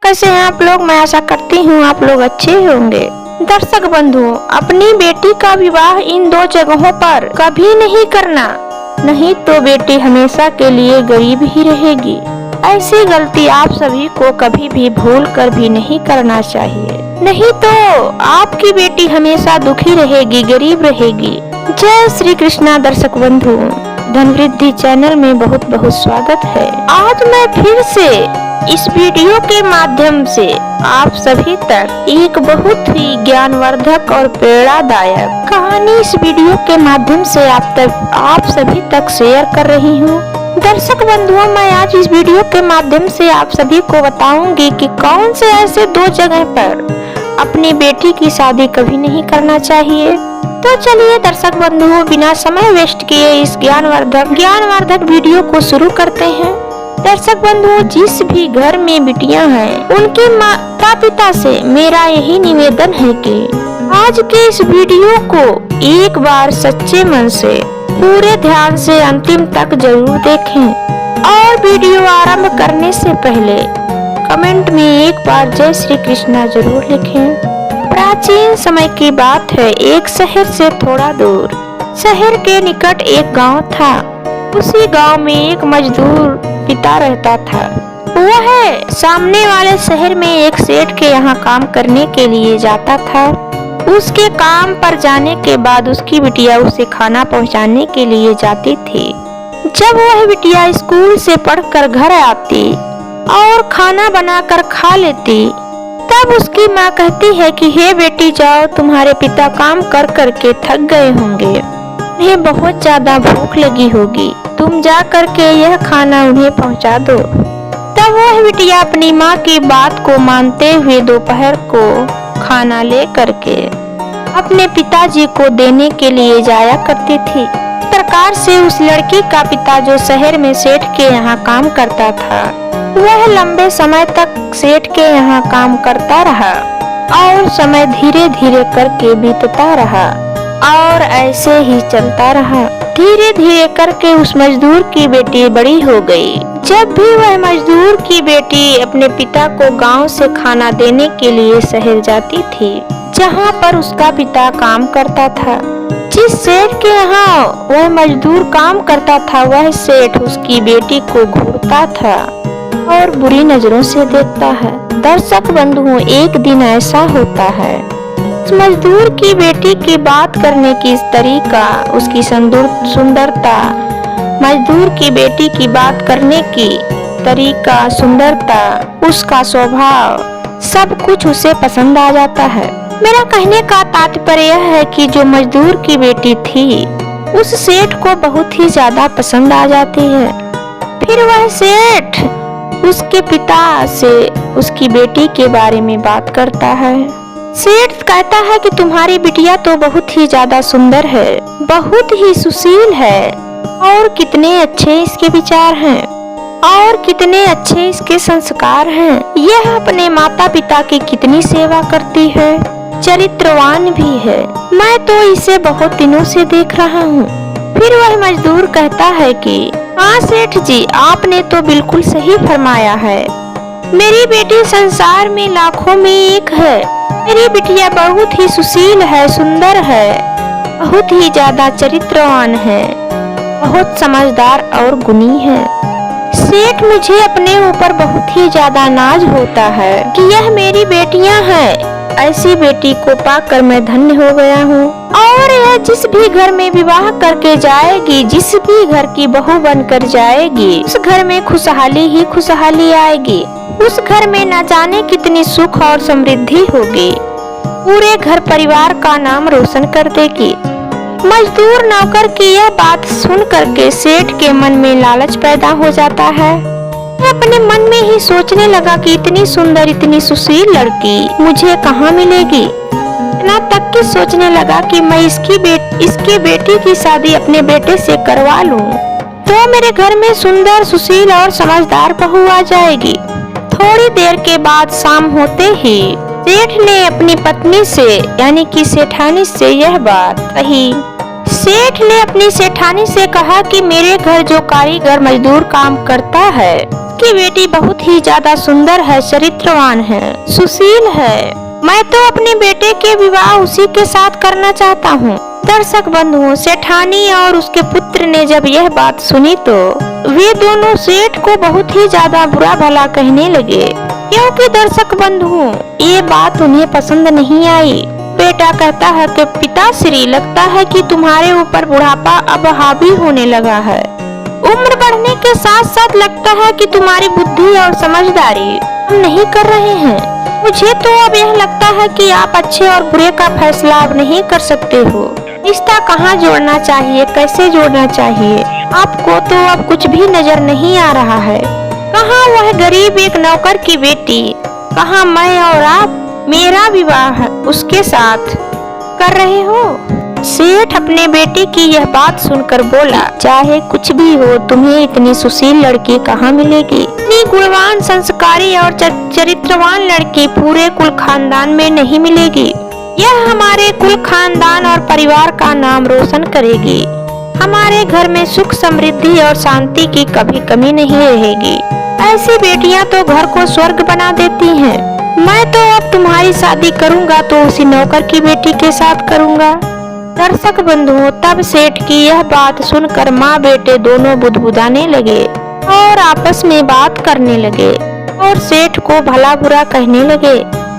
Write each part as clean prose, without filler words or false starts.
कैसे हैं आप लोग। मैं आशा करती हूँ आप लोग अच्छे होंगे। दर्शक बंधुओं, अपनी बेटी का विवाह इन दो जगहों पर कभी नहीं करना, नहीं तो बेटी हमेशा के लिए गरीब ही रहेगी। ऐसी गलती आप सभी को कभी भी भूल कर भी नहीं करना चाहिए, नहीं तो आपकी बेटी हमेशा दुखी रहेगी, गरीब रहेगी। जय श्री कृष्णा। दर्शक बंधु, धनवृद्धि चैनल में बहुत बहुत स्वागत है। आज मैं फिर से इस वीडियो के माध्यम से आप सभी तक एक बहुत ही ज्ञानवर्धक और प्रेरणादायक कहानी इस वीडियो के माध्यम से आप सभी तक शेयर कर रही हूँ। दर्शक बंधुओं, मैं आज इस वीडियो के माध्यम से आप सभी को बताऊंगी कि कौन से ऐसे दो जगह पर अपनी बेटी की शादी कभी नहीं करना चाहिए। तो चलिए दर्शक बंधुओं, बिना समय वेस्ट किए इस ज्ञानवर्धक वीडियो को शुरू करते हैं। दर्शक बंधुओं, जिस भी घर में बिटियां हैं, उनके माता पिता से मेरा यही निवेदन है कि आज के इस वीडियो को एक बार सच्चे मन से पूरे ध्यान से अंतिम तक जरूर देखें और वीडियो आरंभ करने से पहले कमेंट में एक बार जय श्री कृष्णा जरूर लिखें। प्राचीन समय की बात है। एक शहर से थोड़ा दूर शहर के निकट एक गांव था। उसी गांव में एक मजदूर पिता रहता था। वह सामने वाले शहर में एक सेठ के यहाँ काम करने के लिए जाता था। उसके काम पर जाने के बाद उसकी बिटिया उसे खाना पहुँचाने के लिए जाती थी। जब वह बिटिया स्कूल से पढ़कर घर आती और खाना बनाकर खा लेती, तब उसकी माँ कहती है कि हे बेटी, जाओ, तुम्हारे पिता काम कर कर के थक गए होंगे, उन्हें बहुत ज्यादा भूख लगी होगी, तुम जा कर के यह खाना उन्हें पहुंचा दो। तब वह बिटिया अपनी माँ की बात को मानते हुए दोपहर को खाना ले करके अपने पिताजी को देने के लिए जाया करती थी। इस प्रकार से उस लड़की का पिता, जो शहर में सेठ के यहाँ काम करता था, वह लंबे समय तक सेठ के यहाँ काम करता रहा और समय धीरे धीरे करके बीतता रहा और ऐसे ही चलता रहा। धीरे धीरे करके उस मजदूर की बेटी बड़ी हो गई। जब भी वह मजदूर की बेटी अपने पिता को गांव से खाना देने के लिए शहर जाती थी, जहां पर उसका पिता काम करता था, जिस सेठ के यहाँ वह मजदूर काम करता था, वह सेठ उसकी बेटी को घूरता था और बुरी नजरों से देखता है। दर्शक बंधुओं, एक दिन ऐसा होता है, उस मजदूर की बेटी की बात करने की तरीका, उसकी सुंदरता, मजदूर की बेटी की बात करने की तरीका, सुंदरता, उसका स्वभाव, सब कुछ उसे पसंद आ जाता है। मेरा कहने का तात्पर्य यह है कि जो मजदूर की बेटी थी, उस सेठ को बहुत ही ज्यादा पसंद आ जाती है। फिर वह सेठ उसके पिता से उसकी बेटी के बारे में बात करता है। सेठ कहता है कि तुम्हारी बिटिया तो बहुत ही ज्यादा सुंदर है, बहुत ही सुशील है, और कितने अच्छे इसके विचार हैं और कितने अच्छे इसके संस्कार हैं। यह अपने माता पिता की कितनी सेवा करती है, चरित्रवान भी है। मैं तो इसे बहुत दिनों से देख रहा हूँ। फिर वह मजदूर कहता है कि हाँ सेठ जी, आपने तो बिल्कुल सही फरमाया है। मेरी बेटी संसार में लाखों में एक है। मेरी बिटिया बहुत ही सुशील है, सुंदर है, बहुत ही ज्यादा चरित्रवान है, बहुत समझदार और गुणी है। सेठ, मुझे अपने ऊपर बहुत ही ज्यादा नाज होता है कि यह मेरी बेटियां हैं। ऐसी बेटी को पाकर मैं धन्य हो गया हूँ। और यह जिस भी घर में विवाह करके जाएगी, जिस भी घर की बहू बनकर जाएगी, उस घर में खुशहाली ही खुशहाली आएगी। उस घर में न जाने कितनी सुख और समृद्धि होगी, पूरे घर परिवार का नाम रोशन कर देगी। मजदूर नौकर की यह बात सुन करके सेठ के मन में लालच पैदा हो जाता है। वह अपने मन में ही सोचने लगा कि इतनी सुंदर, इतनी सुशील लड़की मुझे कहाँ मिलेगी। इतना तक कि सोचने लगा कि मैं इसकी बेटी की शादी अपने बेटे से करवा लूं, तो मेरे घर में सुंदर, सुशील और समझदार बहू आ जाएगी। थोड़ी देर के बाद शाम होते ही सेठ ने अपनी पत्नी से, यानी कि सेठानी से यह बात कही। सेठ ने अपनी सेठानी से कहा कि मेरे घर जो कारीगर मजदूर काम करता है, आपकी बेटी बहुत ही ज्यादा सुंदर है, चरित्रवान है, सुशील है। मैं तो अपने बेटे के विवाह उसी के साथ करना चाहता हूँ। दर्शक बंधुओं, सेठानी और उसके पुत्र ने जब यह बात सुनी तो वे दोनों सेठ को बहुत ही ज्यादा बुरा भला कहने लगे, क्योंकि दर्शक बंधुओं ये बात उन्हें पसंद नहीं आई। बेटा कहता है कि पिताश्री, लगता है कि तुम्हारे ऊपर बुढ़ापा अब हावी होने लगा है। उम्र बढ़ने के साथ साथ लगता है कि तुम्हारी बुद्धि और समझदारी हम नहीं कर रहे हैं। मुझे तो अब यह लगता है कि आप अच्छे और बुरे का फैसला अब नहीं कर सकते हो। रिश्ता कहाँ जोड़ना चाहिए, कैसे जोड़ना चाहिए, आपको तो अब कुछ भी नजर नहीं आ रहा है। कहाँ वह गरीब एक नौकर की बेटी, कहाँ मैं और आप मेरा विवाह उसके साथ कर रहे हो। सेठ अपने बेटे की यह बात सुनकर बोला, चाहे कुछ भी हो, तुम्हें इतनी सुशील लड़की कहाँ मिलेगी। इतनी गुणवान, संस्कारी और चरित्रवान लड़की पूरे कुल खानदान में नहीं मिलेगी। यह हमारे कुल खानदान और परिवार का नाम रोशन करेगी। हमारे घर में सुख, समृद्धि और शांति की कभी कमी नहीं रहेगी। ऐसी बेटियां तो घर को स्वर्ग बना देती हैं। मैं तो अब तुम्हारी शादी करूंगा तो उसी नौकर की बेटी के साथ करूंगा। दर्शक बंधुओं, तब सेठ की यह बात सुनकर माँ बेटे दोनों बुदबुदाने लगे और आपस में बात करने लगे और सेठ को भला बुरा कहने लगे।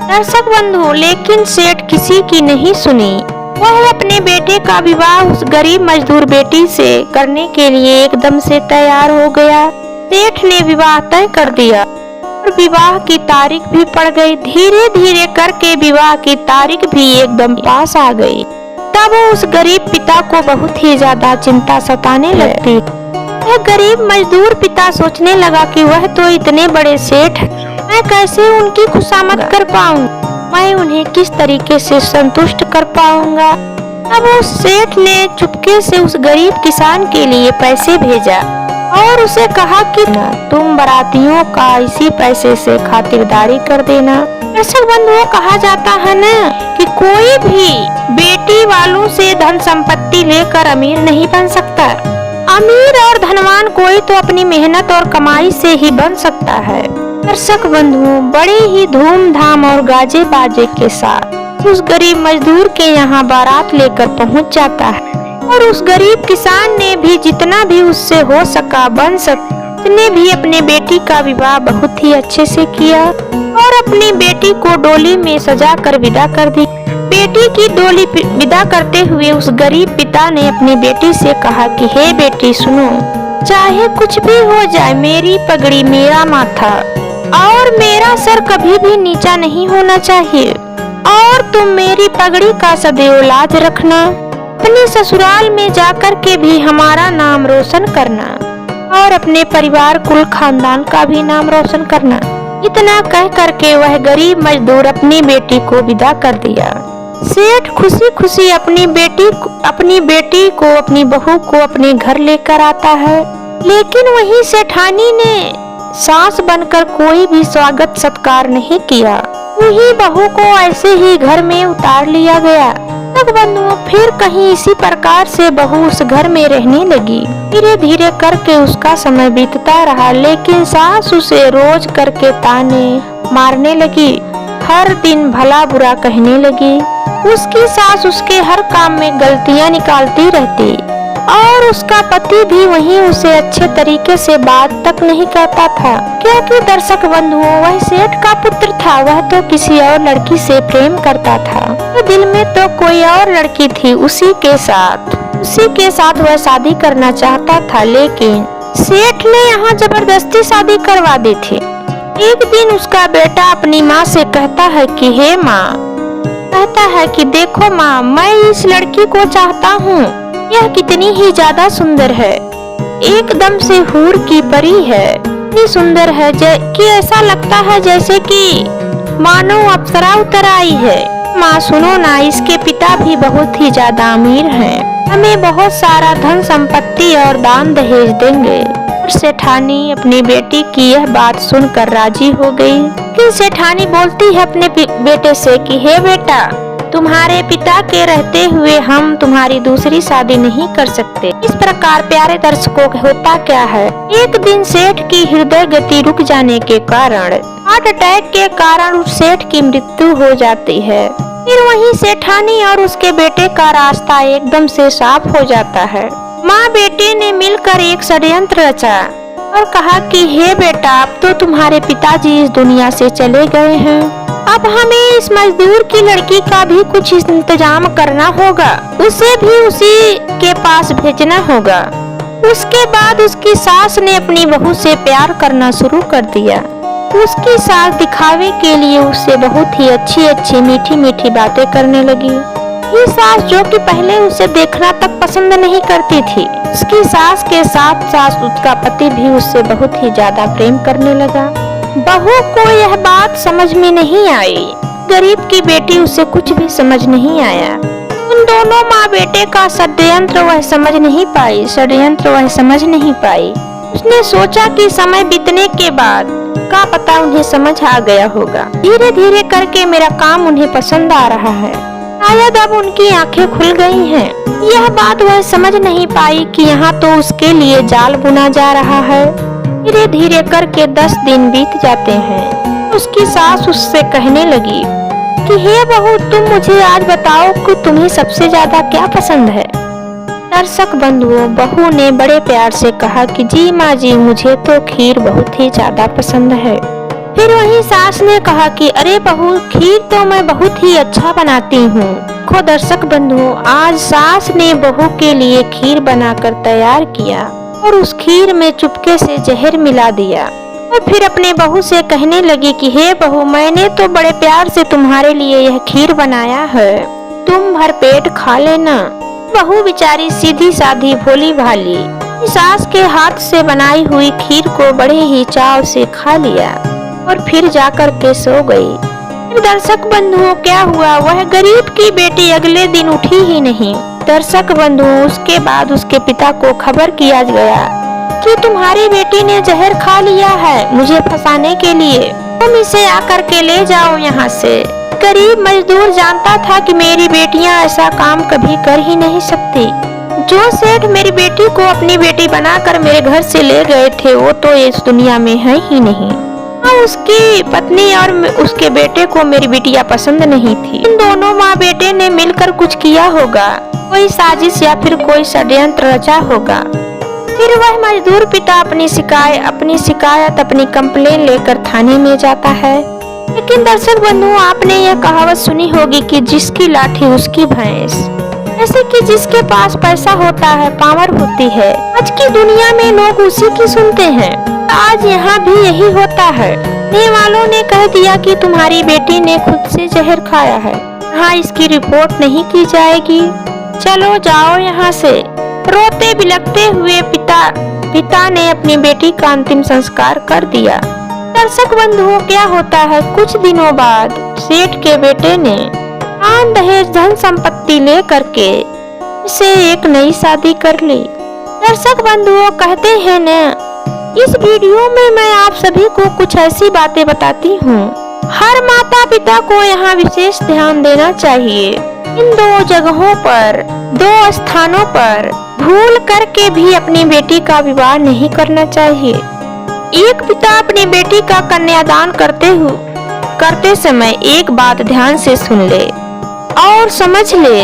दर्शक बंधुओं, लेकिन सेठ किसी की नहीं सुनी। वह अपने बेटे का विवाह उस गरीब मजदूर बेटी से करने के लिए एकदम से तैयार हो गया। सेठ ने विवाह तय कर दिया और विवाह की तारीख भी पड़ गई। धीरे धीरे करके विवाह की तारीख भी एकदम पास आ गई। तब उस गरीब पिता को बहुत ही ज्यादा चिंता सताने लगती। वह गरीब मजदूर पिता सोचने लगा कि वह तो इतने बड़े सेठ, मैं कैसे उनकी खुशामद कर पाऊँ, मैं उन्हें किस तरीके से संतुष्ट कर पाऊंगा। अब उस सेठ ने चुपके से उस गरीब किसान के लिए पैसे भेजा और उसे कहा कि तुम बारातियों का इसी पैसे से खातिरदारी कर देना। दर्शक बंधुओं, कहा जाता है न कि कोई भी बेटी वालों से धन संपत्ति लेकर अमीर नहीं बन सकता। अमीर और धनवान कोई तो अपनी मेहनत और कमाई से ही बन सकता है। दर्शक बंधुओं, बड़े ही धूमधाम और गाजे बाजे के साथ उस गरीब मजदूर के यहाँ बारात लेकर पहुँच जाता है और उस गरीब किसान ने भी जितना भी उससे हो सका बन उसने भी अपने बेटी का विवाह बहुत ही अच्छे से किया और अपनी बेटी को डोली में सजा कर विदा कर दी। बेटी की डोली विदा करते हुए उस गरीब पिता ने अपनी बेटी से कहा कि हे बेटी सुनो, चाहे कुछ भी हो जाए, मेरी पगड़ी मेरा माथा और मेरा सर कभी भी नीचा नहीं होना चाहिए और तुम मेरी पगड़ी का सदैव लाज रखना। अपने ससुराल में जाकर के भी हमारा नाम रोशन करना और अपने परिवार कुल खानदान का भी नाम रोशन करना। इतना कह करके वह गरीब मजदूर अपनी बेटी को विदा कर दिया। सेठ खुशी खुशी अपनी बेटी को अपनी बहू को अपने घर लेकर आता है, लेकिन वहीं सेठानी ने सास बनकर कोई भी स्वागत सत्कार नहीं किया। वही बहू को ऐसे ही घर में उतार लिया गया। तब बंधुओं, फिर कहीं इसी प्रकार से बहू उस घर में रहने लगी। धीरे धीरे करके उसका समय बीतता रहा, लेकिन सास उसे रोज करके ताने मारने लगी, हर दिन भला बुरा कहने लगी। उसकी सास उसके हर काम में गलतियां निकालती रहती और उसका पति भी वहीं उसे अच्छे तरीके से बात तक नहीं करता था, क्योंकि दर्शक बंधुओं, वह सेठ का पुत्र था। वह तो किसी और लड़की से प्रेम करता था। तो दिल में तो कोई और लड़की थी, उसी के साथ वह शादी करना चाहता था, लेकिन सेठ ने यहाँ जबरदस्ती शादी करवा दी थी। एक दिन उसका बेटा अपनी माँ से कहता है कि हे माँ, कहता है कि देखो माँ, मैं इस लड़की को चाहता हूँ। यह कितनी ही ज्यादा सुंदर है, एकदम से हूर की परी है। इतनी सुंदर है कि ऐसा लगता है जैसे कि मानो अप्सरा उतर आई है। माँ सुनो ना, इसके पिता भी बहुत ही ज्यादा अमीर हैं, हमें बहुत सारा धन संपत्ति और दान दहेज देंगे। और सेठानी अपनी बेटी की यह बात सुनकर राजी हो गई। लेकिन सेठानी बोलती है अपने बेटे से कि हे बेटा, तुम्हारे पिता के रहते हुए हम तुम्हारी दूसरी शादी नहीं कर सकते। इस प्रकार प्यारे दर्शकों, होता क्या है, एक दिन सेठ की हृदय गति रुक जाने के कारण, हार्ट अटैक के कारण उस सेठ की मृत्यु हो जाती है। फिर वहीं सेठानी और उसके बेटे का रास्ता एकदम से साफ हो जाता है। माँ बेटे ने मिलकर एक षड्यंत्र रचा और कहा कि हे बेटा, अब तो तुम्हारे पिताजी इस दुनिया से चले गए हैं, अब हमें इस मजदूर की लड़की का भी कुछ इंतजाम करना होगा, उसे भी उसी के पास भेजना होगा। उसके बाद उसकी सास ने अपनी बहू से प्यार करना शुरू कर दिया। उसकी सास दिखावे के लिए उससे बहुत ही अच्छी मीठी मीठी बातें करने लगी। ये सास, जो कि पहले उसे देखना तक पसंद नहीं करती थी, उसकी सास के साथ साथ उसका पति भी उससे बहुत ही ज्यादा प्रेम करने लगा। बहू को यह बात समझ में नहीं आई। गरीब की बेटी, उसे कुछ भी समझ नहीं आया। उन दोनों माँ बेटे का षड्यंत्र वह समझ नहीं पाई। उसने सोचा कि समय बीतने के बाद का पता उन्हें समझ आ गया होगा। धीरे धीरे करके मेरा काम उन्हें पसंद आ रहा है। शायद अब उनकी आंखें खुल गई हैं। यह बात वह समझ नहीं पाई कि यहाँ तो उसके लिए जाल बुना जा रहा है। धीरे धीरे करके 10 दिन बीत जाते हैं। उसकी सास उससे कहने लगी कि हे बहू, तुम मुझे आज बताओ कि तुम्हें सबसे ज्यादा क्या पसंद है। दर्शक बंधुओं, बहू ने बड़े प्यार से कहा कि जी माँ जी, मुझे तो खीर बहुत ही ज्यादा पसंद है। फिर वही सास ने कहा कि अरे बहू, खीर तो मैं बहुत ही अच्छा बनाती हूँ। देखो दर्शक बंधुओं, आज सास ने बहू के लिए खीर बनाकर तैयार किया और उस खीर में चुपके से जहर मिला दिया और फिर अपने बहू से कहने लगी कि हे बहू, मैंने तो बड़े प्यार से तुम्हारे लिए यह खीर बनाया है, तुम भर पेट खा लेना। बहू बेचारी सीधी साधी भोली भाली सास के हाथ से बनाई हुई खीर को बड़े ही चाव से खा लिया और फिर जाकर के सो गई। फिर दर्शक बंधुओं, क्या हुआ, वह गरीब की बेटी अगले दिन उठी ही नहीं। दर्शक बंधुओं, उसके बाद उसके पिता को खबर किया गया कि तुम्हारी बेटी ने जहर खा लिया है मुझे फंसाने के लिए, तुम इसे आकर के ले जाओ यहाँ से। गरीब मजदूर जानता था कि मेरी बेटियां ऐसा काम कभी कर ही नहीं सकती। जो सेठ मेरी बेटी को अपनी बेटी बनाकर मेरे घर से ले गए थे, वो तो इस दुनिया में है ही नहीं। और उसकी पत्नी और उसके बेटे को मेरी बिटिया पसंद नहीं थी। इन दोनों माँ बेटे ने मिलकर कुछ किया होगा, कोई साजिश या फिर कोई षड्यंत्र रचा होगा। फिर वह मजदूर पिता अपनी शिकायत अपनी कंप्लेन लेकर थाने में जाता है। लेकिन दर्शक बंधुओं, आपने यह कहावत सुनी होगी कि जिसकी लाठी उसकी भैंस। जैसे कि जिसके पास पैसा होता है, पावर होती है, आज की दुनिया में लोग उसी की सुनते हैं। आज यहाँ भी यही होता है। ने वालों ने कह दिया कि तुम्हारी बेटी ने खुद से जहर खाया है, हाँ इसकी रिपोर्ट नहीं की जाएगी, चलो जाओ यहाँ से। रोते बिलखते हुए पिता ने अपनी बेटी का अंतिम संस्कार कर दिया। दर्शक बंधुओं, क्या होता है, कुछ दिनों बाद सेठ के बेटे ने दान दहेज धन संपत्ति ले करके उसे एक नई शादी कर ली। दर्शक बंधुओं, कहते हैं न, इस वीडियो में मैं आप सभी को कुछ ऐसी बातें बताती हूँ, हर माता पिता को यहाँ विशेष ध्यान देना चाहिए। इन 2 जगहों पर, 2 स्थानों पर भूल करके भी अपनी बेटी का विवाह नहीं करना चाहिए। एक पिता अपनी बेटी का कन्यादान करते समय एक बात ध्यान से सुन ले और समझ ले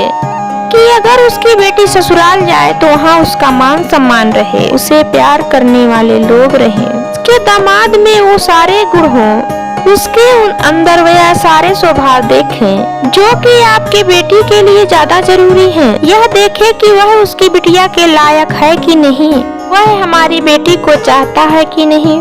कि अगर उसकी बेटी ससुराल जाए तो वहाँ उसका मान सम्मान रहे, उसे प्यार करने वाले लोग रहें, उसके दामाद में वो सारे गुण हों, उसके अंदर वह सारे स्वभाव देखें जो कि आपके बेटी के लिए ज्यादा जरूरी है। यह देखे कि वह उसकी बिटिया के लायक है कि नहीं, वह हमारी बेटी को चाहता है कि नहीं।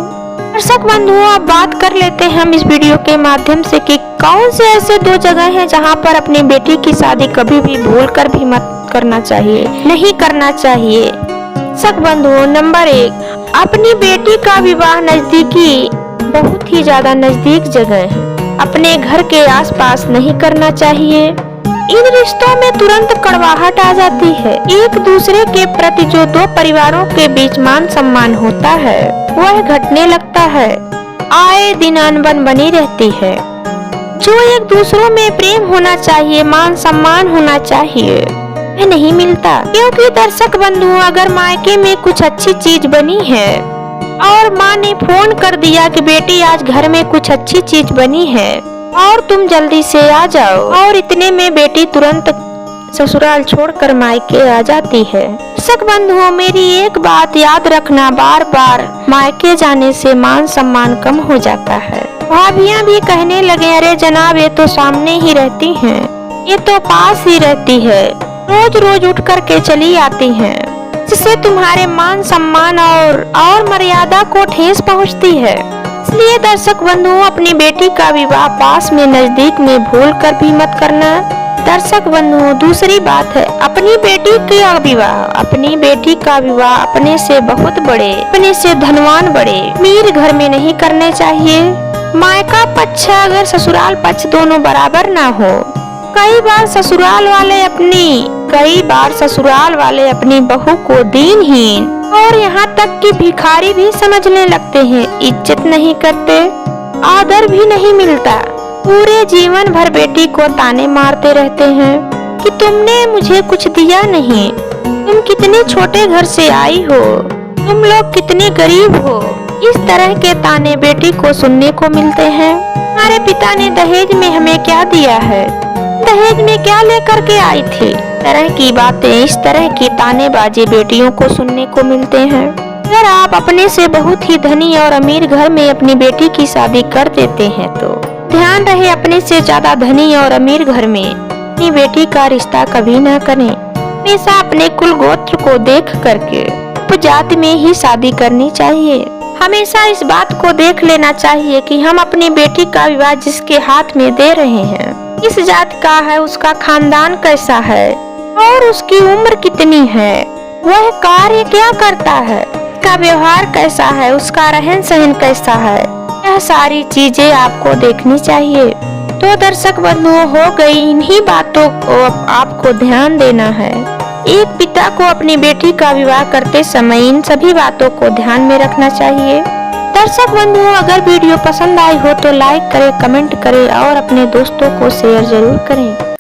दर्शक बंधुओं, अब बात कर लेते हैं हम इस वीडियो के माध्यम से कि कौन से ऐसे 2 जगह हैं जहां पर अपनी बेटी की शादी कभी भी भूल कर भी मत करना चाहिए, नहीं करना चाहिए। दर्शक बंधुओं, नंबर 1, अपनी बेटी का विवाह नजदीकी, बहुत ही ज्यादा नजदीक जगह है, अपने घर के आसपास नहीं करना चाहिए। इन रिश्तों में तुरंत कड़वाहट आ जाती है। एक दूसरे के प्रति जो 2 परिवारों के बीच मान सम्मान होता है वह घटने लगता है, आए दिन अनबन बनी रहती है। जो एक दूसरों में प्रेम होना चाहिए, मान सम्मान होना चाहिए, वह नहीं मिलता। क्योंकि दर्शक बंधुओं, अगर मायके में कुछ अच्छी चीज बनी है और माँ ने फोन कर दिया कि बेटी आज घर में कुछ अच्छी चीज बनी है और तुम जल्दी से आ जाओ, और इतने में बेटी तुरंत ससुराल छोड़कर मायके आ जाती है। दर्शक बंधुओं, मेरी एक बात याद रखना, बार बार मायके जाने से मान सम्मान कम हो जाता है। भाभियां भी कहने लगे, अरे जनाब ये तो सामने ही रहती हैं, ये तो पास ही रहती है, रोज रोज उठ कर के चली आती हैं, जिससे तुम्हारे मान सम्मान और मर्यादा को ठेस पहुंचती है। इसलिए दर्शक बंधुओं, अपनी बेटी का विवाह पास में नजदीक में भूल कर भी मत करना। दर्शक बंधुओं, दूसरी बात है अपनी बेटी का विवाह अपने से बहुत बड़े, अपने से धनवान बड़े अमीर घर में नहीं करने चाहिए। मायका पक्ष अगर ससुराल पक्ष दोनों बराबर ना हो, कई बार ससुराल वाले अपनी बहू को दीनहीन और यहाँ तक कि भिखारी भी समझने लगते हैं, इज्जत नहीं करते, आदर भी नहीं मिलता। पूरे जीवन भर बेटी को ताने मारते रहते हैं कि तुमने मुझे कुछ दिया नहीं, तुम कितने छोटे घर से आई हो, तुम लोग कितने गरीब हो। इस तरह के ताने बेटी को सुनने को मिलते हैं। हमारे पिता ने दहेज में हमें क्या दिया है, दहेज में क्या लेकर के आई थी, तरह की बातें, इस तरह की तानेबाजी बेटियों को सुनने को मिलते हैं। अगर आप अपने से बहुत ही धनी और अमीर घर में अपनी बेटी की शादी कर देते हैं तो ध्यान रहे, अपने से ज्यादा धनी और अमीर घर में अपनी बेटी का रिश्ता कभी न करें। हमेशा अपने कुल गोत्र को देख करके उपजाति में ही शादी करनी चाहिए। हमेशा इस बात को देख लेना चाहिए कि हम अपनी बेटी का विवाह जिसके हाथ में दे रहे हैं, किस जात का है, उसका खानदान कैसा है और उसकी उम्र कितनी है, वह कार्य क्या करता है, उसका व्यवहार कैसा है, उसका रहन सहन कैसा है, यह सारी चीजें आपको देखनी चाहिए। तो दर्शक बंधुओं, हो गई, इन्हीं बातों को आपको ध्यान देना है। एक पिता को अपनी बेटी का विवाह करते समय इन सभी बातों को ध्यान में रखना चाहिए। दर्शक बंधुओं, अगर वीडियो पसंद आई हो तो लाइक करें, कमेंट करें और अपने दोस्तों को शेयर जरूर करें।